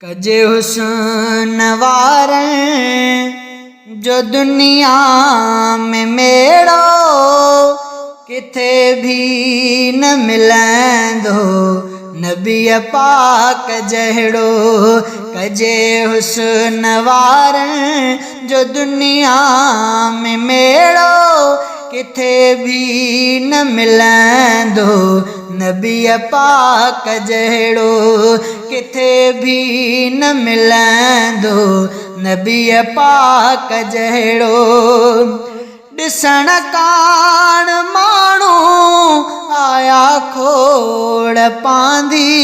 कजे हुस्न वारन जो दुनिया में मेड़ो किथे भी न मिलंदो नबी पाक जहिड़ो। कजे हुस्न वारन जो दुनिया में मेड़ो किथे भी न मिलंदो नबी पाक जहिड़ो। किथे भी न मिलंदो नबी पाक जहिड़ो। ॾिसण काण माण्हू आया खोड़ पांदी,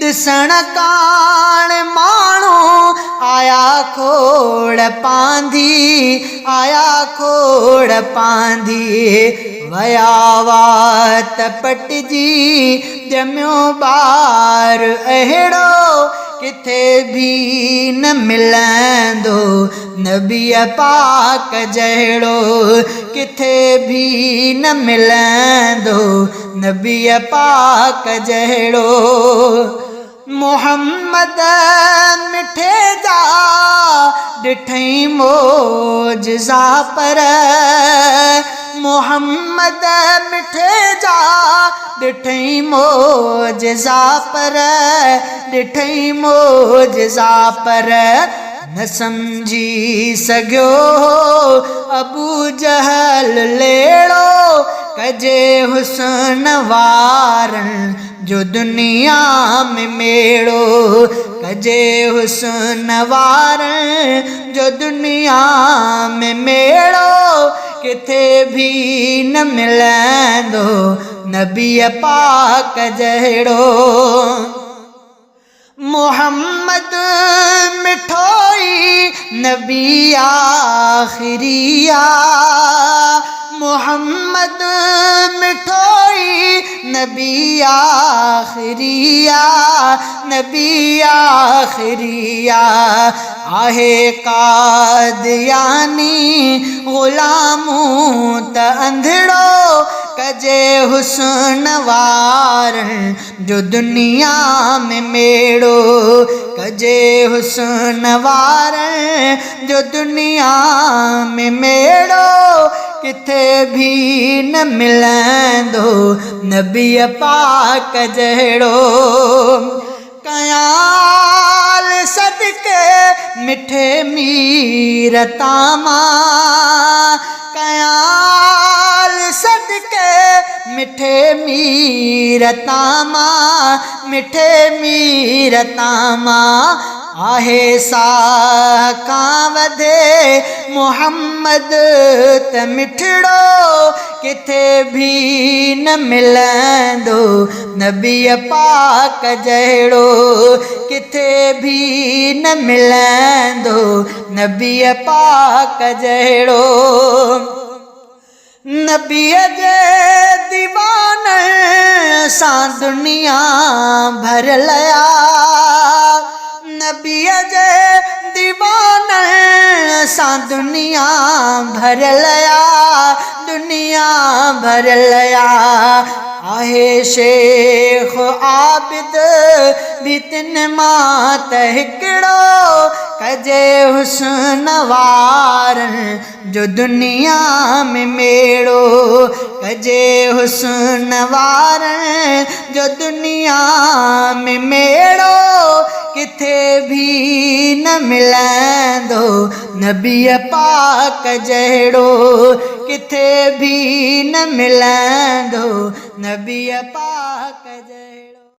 ॾिसण काण माण्हू आया खोड़ पांदी, आया खोड़ पांदी। वया वात पटजी ॼमियो ॿार अहिड़ो किथे भी न मिलंदो नबी पाक जहिड़ो। किथे भी न मिलंदो नबी पाक जहिड़ो। मोहम्मद मिठे जा ॾिठई मोजज़ा पर, मोहम्मद मिठे जा ॾिठई मोजज़ा पर, ॾिठई मोजज़ा पर न समझी सघियो अबू जहल लेड़ो। कजे हुस्न वारन जो दुनिया में मेड़ो, कजे हुस्न वारन जो दुनिया में मेड़ो किथे भी न मिलंदो नबी पाक जहिड़ो। मोहम्मद मिठोई नबी आखिरिया, मोहम्मद मिठोई नबी आखिरिया, नबी आखिरिया। आहे कादियानी ग़ुलामूं त अंधड़ो कजे हुस्न वारन जो दुनिया में मेड़ो। कजे हुस्न वारन जो दुनिया में मेड़ो किथे भी न मिलंदो नबी पाक जहिड़ो। कयाल सदके मिठे मीर तामा, कयाल सदके मिठे मीर तामा, मिठे मीर तामा। आहे साकां वधे मोहम्मद त मिठड़ो किथे भी न मिलंदो नबी पाक जहिड़ो। किथे भी न मिलंदो नबी पाक जहिड़ो। नबीअ जे दीवाने सां दुनिया भरियलु आ, नबीअ जे दीवाने सां दुनिया भरियलु आ, दुनिया भरियलु आ। आहे शेख आबिद भी तिन मां त हिकिड़ो कजे हुस्न वारन जो दुनिया में मेड़ो। कजे हुस्न वारन जो दुनिया में मेड़ो किथे भी न मिलंदो नबी पाक जहिड़ो। किथे भी न मिलंदो नबी पाक जहिड़ो।